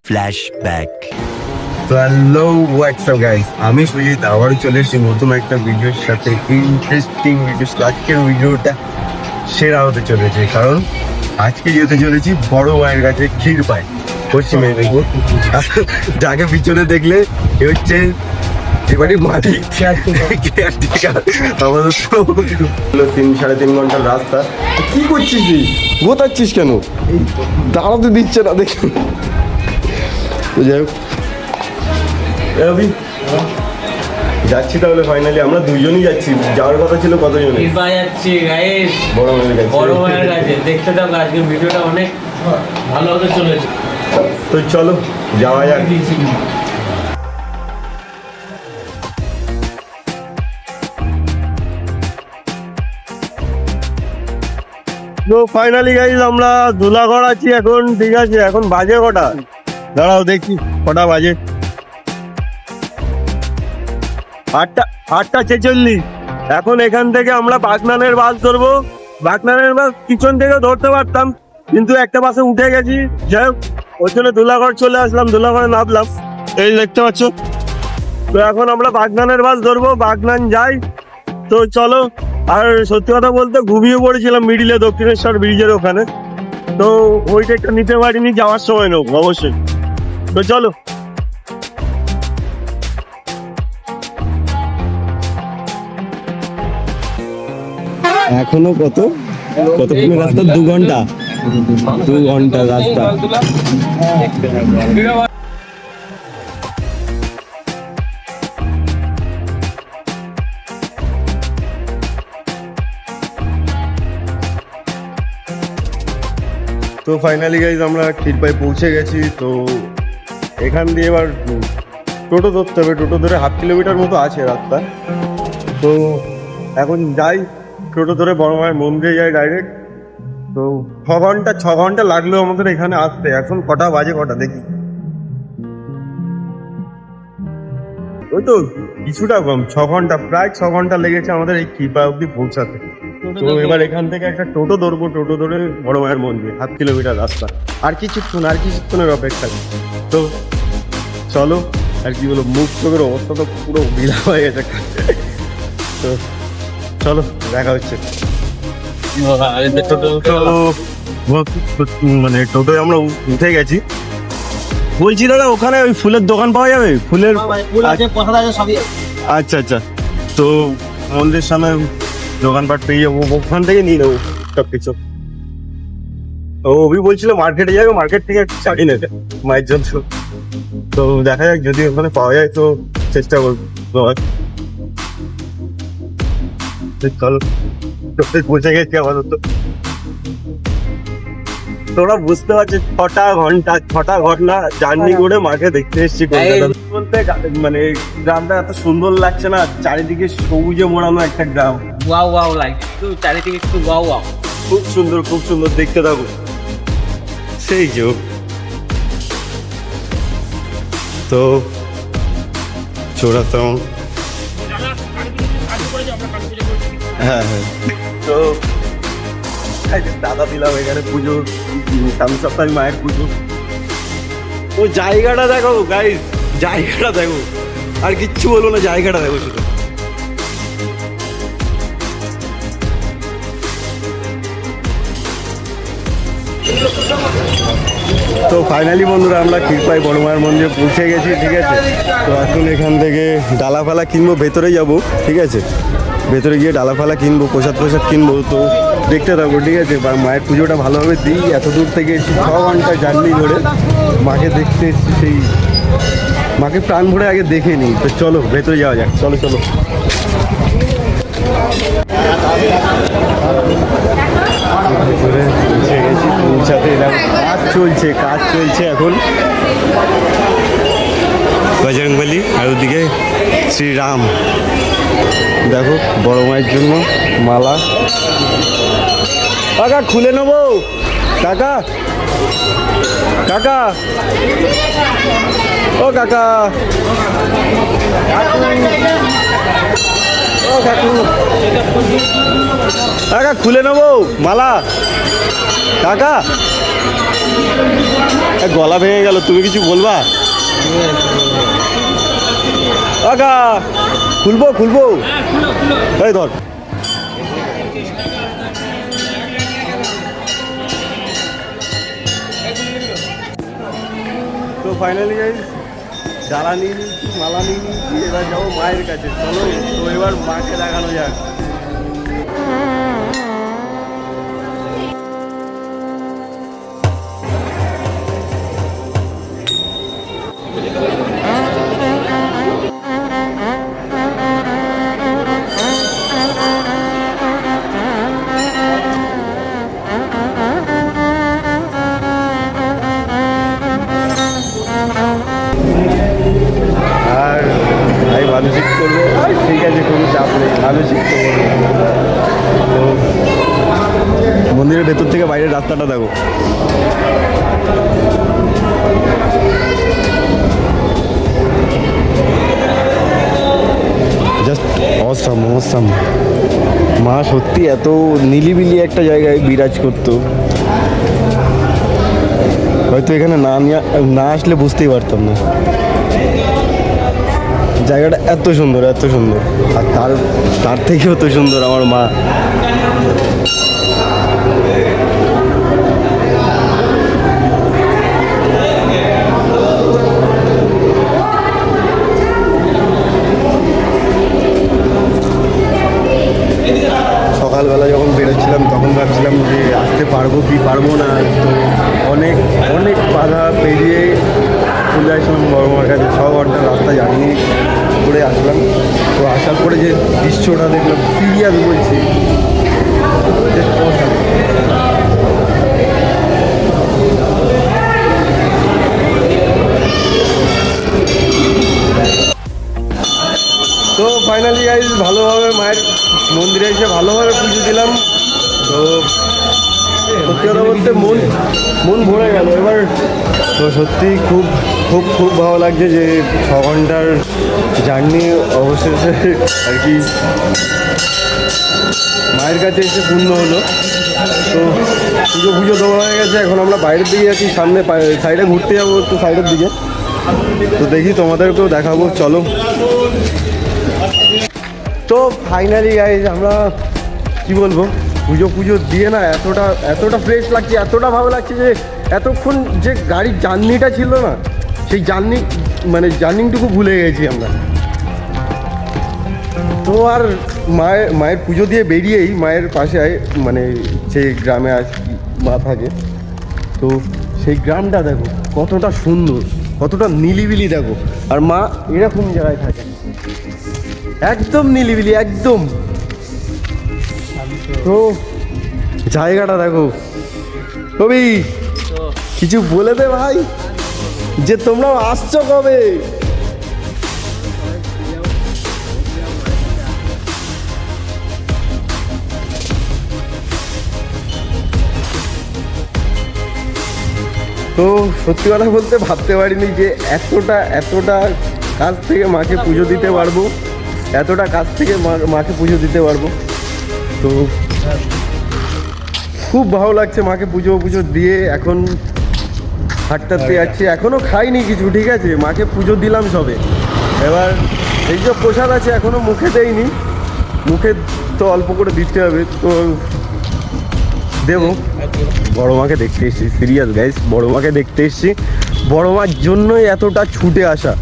Flashback. Hello WhatsApp guys, আমি সুজিত আবারও চলে এসেছি নতুন একটা ভিডিওর সাথে। Interesting video. আজকের ভিডিওটা সেরা হতে চলেছে, কারণ আজকে যেতে চলেছি বড় মায়ের কাছে ক্ষীর পাই, পশ্চিম মেদিনীপুর। যাকে পিছনে দেখলে এ হচ্ছে এবারে মালিক। আমাদের 3-3.5 ঘন্টার রাস্তা। কি করছিস তুই? গোতাচ্ছিস কেন? দাঁড়াতে দিচ্ছে না দেখে। তো যাই হোক, যাচ্ছি তাহলে ফাইনালি। আমরা দুজনই যাচ্ছি। যাওয়ার কথা ছিল কতজনে? যাচ্ছি গাইস বড় মায়ের কাছে। বড় মায়ের কাছে। দেখতে থাকো, আজকের ভিডিওটা অনেক ভালো হতে চলেছে। তো চলো যাওয়া যাক। তো ফাইনালি গাইজ আমরা ধুলাগড় আছি এখন। ঠিক আছে, এখন বাজে কটা? দাঁড়াও দেখি কটা বাজে। 8:46। এখন এখান থেকে আমরা বাগনানের বাস ধরবো। বাগনানের বাস পিছন থেকে ধরতে পারতাম, কিন্তু একটা বাসে উঠে গেছি। যাই হোক, ওই জন্য ধুলাগড় চলে আসলাম, ধুলাগড়ে নামলাম। এই দেখতে পাচ্ছ। তো এখন আমরা বাগনানের বাস ধরবো, বাগনান যাই। তো চলো। আর সত্যি কথা বলতে ঘুমিয়ে পড়েছিলাম মিডিলে, দক্ষিণেশ্বর ব্রিজের ওখানে। তো ওইটা একটা নিতে পারিনি, যাওয়ার সময় নেব অবশ্যই। তো চলো। এখনো কতক্ষণ রাস্তা? 2 ঘন্টা। 2 ঘন্টা রাস্তা। তো ফাইনালি গাইজ আমরা ক্ষীরপাই পৌঁছে গেছি। তো এখান দিয়ে এবার টোটো ধরতে হবে। টোটো ধরে 1/2 কিলোমিটার মতো আছে রাস্তা। তো এখন যাই, টোটো ধরে বড় মায়ের মন্দিরে যাই ডাইরেক্ট। তো 6 ঘন্টা লাগলো আমাদের এখানে আসতে। এখন কটা বাজে, কটা দেখি। ওই তো কিছুটা কম, 6 ঘন্টা, প্রায় 6 ঘন্টা লেগেছে আমাদের এই ক্ষীরপাই অব্দি পৌঁছাতে। তো এবার এখান থেকে একটা টোটো ধরবো, টোটো ধরে বড় মায়ের মন্দির, 1/2 কিলোমিটার রাস্তা। আর কিছুক্ষণের অপেক্ষা। তো চলো। আর কি বলো, মুখ চোখের অবস্থা তো পুরো বিলা হয়ে গেছে। তো চলো, দেখা হচ্ছে। মানে টোটোয় আমরা উঠে গেছি। বলছি দাদা, ওখানে ওই ফুলের দোকান পাওয়া যাবে? ফুলের আচ্ছা আচ্ছা। তো মন্দির সামনে দোকানপাট পেয়ে যাবো, ওখান থেকে নিয়ে নেবো সব কিছু। ও অভি বলছিল মার্কেটে যাবে, মার্কেট থেকে একটা শাড়ি নেবে মায়ের জন্য। তো দেখা যাক, যদি ওখানে পাওয়া যায় তো চেষ্টা করবো। চলো, পৌঁছে গেছি আপাতত। তোরা বুঝতে পারছিস 6টা ঘন্টা জার্নি করে মাকে দেখতে এসেছি। বলতে মানে গ্রামটা এত সুন্দর লাগছে না, চারিদিকে সবুজে মোড়ানো একটা গ্রাম। ওয়াও ওয়াও লাগছে, চারিদিকে একটু ওয়াও ওয়াও। খুব সুন্দর, খুব সুন্দর, দেখতে থাকো। সেই যে তো চোরাতাম। হ্যাঁ হ্যাঁ। তো দাদা দিলাম এখানে পুজো, সামনে সপ্তাহে মায়ের পুজো। ও জায়গাটা দেখো গাইস, জায়গাটা দেখো। আর কিচ্ছু বলবো না, জায়গাটা দেখো শুধু। তো ফাইনালি বন্ধুরা, আমরা ক্ষীরপাই বড় মায়ের মন্দিরে পৌঁছে গেছি। ঠিক আছে, তো এখন এখান থেকে ডালাফালা কিনবো, ভেতরে যাব। ঠিক আছে, ভেতরে গিয়ে ডালাফালা কিনবো, প্রসাদ কিনবো। তো দেখতে থাকবো। ঠিক আছে, মায়ের পুজোটা ভালোভাবে দিই। এত দূর থেকে এসেছি, 6 ঘন্টা জার্নি করে মাকে দেখতে এসেছি। সেই মাকে প্রাণ ভরে আগে দেখে নিই। তো চলো ভেতরে যাওয়া যাক। চলো চলো। ভেতরে পৌঁছে গেছি, পৌঁছাতে এলাম। কাজ চলছে এখন। বজরংবলী আর ওদিকে শ্রীরাম। দেখো বড় মায়ের জন্য মালা। কাকা খুলে নেবো? কাকা কাকা ও কাকা, ও কাকু, কাকা খুলে নেবো মালা কাকা গলা ভেঙে গেল, তুমি কিছু বলবা? কাকা খুলবো খুলবো, এই ধর। তো ফাইনালি গাইস জ্বালা নিয়ে নিয়েছি, মালা নিয়ে নিয়েছি, এবার যাবো মায়ের কাছে। চলো তো এবার মাকে দেখানো যাক। আর ভাই মানসিক করবো, ঠিক আছে কোনো চাপ নেই, মানসিক তো মন্দিরের ভেতর থেকে বাইরের রাস্তাটা দেখো। Just awesome awesome. মা সত্যি এত নিলিবিলি একটা জায়গায় বিরাজ করতো, হয়তো এখানে না আসলে বুঝতেই পারতাম না। জায়গাটা এত সুন্দর এত সুন্দর, আর তার থেকেও তো সুন্দর আমার মা। সকালবেলা যখন বেরোচ্ছিলাম তখন ভাবছিলাম যে আসতে পারবো কি পারবো না, তো অনেক অনেক বাধা পেরিয়ে চলে আসলাম বড় মার কাছে। 6 ঘন্টার রাস্তা জার্নি করে আসলাম। তো আসার পরে যে দৃশ্যটা দেখলাম, সিরিয়াস বলছি, তো ফাইনালি গাইজ ভালোভাবে মায়ের মন্দিরে এসে ভালোভাবে পুজো দিলাম। তো সত্যি কথা বলতে মন ভরে গেল এবার। তো সত্যি খুব খুব খুব ভালো লাগছে যে 6 ঘন্টার জার্নি অবশেষে আর কি মায়ের কাছে এসে পূর্ণ হলো। তো পুজো দেওয়া হয়ে গেছে, এখন আমরা বাইরের দিকে যাচ্ছি, সামনে সাইডে ঘুরতে যাবো একটু সাইডের দিকে। তো দেখি তোমাদেরকেও দেখাবো, চলো। তো ফাইনালি গাইজ আমরা কি বলবো, পুজো দিয়ে না এতটা ফ্রেশ লাগছে, এতটা ভালো লাগছে যে এতক্ষণ যে গাড়ির জার্নিটা ছিল না, সেই জার্নিটুকু ভুলে গেছি আমরা। তো আর মায়ের পুজো দিয়ে বেরিয়েই মায়ের পাশে মানে যে গ্রামে মা থাকে, তো সেই গ্রামটা দেখো কতটা সুন্দর, কতটা নিলিবিলি দেখো। আর মা এরকম জায়গায় থাকে, একদম নিলিবিলি একদম। তো জায়গাটা দেখো। কবি কিছু বলে দে ভাই, যে তোমরাও আসছো কবে? তো সত্যি কথা বলতে ভাবতে পারিনি যে এতটা কাছ থেকে মাকে পুজো দিতে পারবো, এতটা কাছ থেকে মাকে পুজো দিতে পারবো। তো খুব ভালো লাগছে মাকে পুজো দিয়ে এখন হাঁটতে যাচ্ছি। এখনও খাইনি কিছু, ঠিক আছে, মাকে পুজো দিলাম সবে। এবার এই যে প্রসাদ আছে এখনও মুখে দেইনি, মুখে তো অল্প করে দিতে হবে, তো দেবো। বড় মাকে দেখতে এসেছি, সিরিয়াস গাইস, বড় মাকে দেখতে এসেছি। বড় মার জন্যই এতটা ছুটে আসা।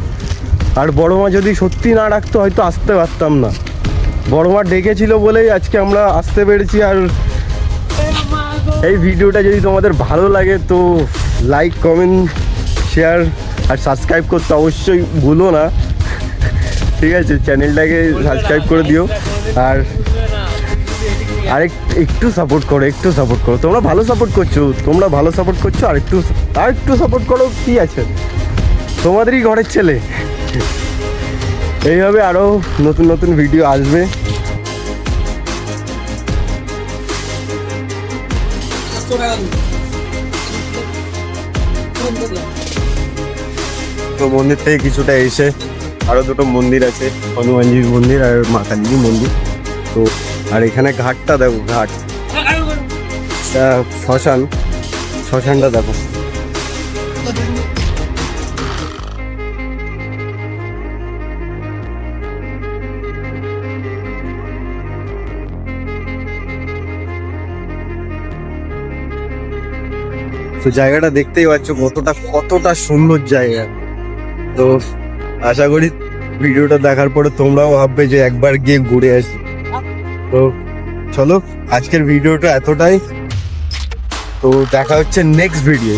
আর বড় মা যদি সত্যি না ডাকতো হয়তো আসতে পারতাম না। বড় মা ডেকেছিল বলেই আজকে আমরা আসতে পেরেছি। আর এই ভিডিওটা যদি তোমাদের ভালো লাগে তো লাইক, কমেন্ট, শেয়ার আর সাবস্ক্রাইব করতে অবশ্যই ভুলো না, ঠিক আছে? চ্যানেলটাকে সাবস্ক্রাইব করে দিও। আর একটু সাপোর্ট করো, তোমরা ভালো সাপোর্ট করছো, আর একটু সাপোর্ট করো, কি আছে, তোমাদেরই ঘরের ছেলে। এইভাবে আরও নতুন ভিডিও আসবে। তো মন্দির থেকে কিছুটা এসে আরও দুটো মন্দির আছে, হনুমানজির মন্দির আর মা কালীর মন্দির। তো আর এখানে ঘাটটা দেখো, ঘাট, শ্মশান, শ্মশানটা দেখো। তো জায়গাটা দেখতেই পাচ্ছ কতটা সুন্দর জায়গা। তো আশা করি ভিডিওটা দেখার পরে তোমরাও ভাববে যে একবার গিয়ে ঘুরে আসি। তো চলো, আজকের ভিডিওটা এতটাই। তো দেখা হচ্ছে নেক্সট ভিডিও।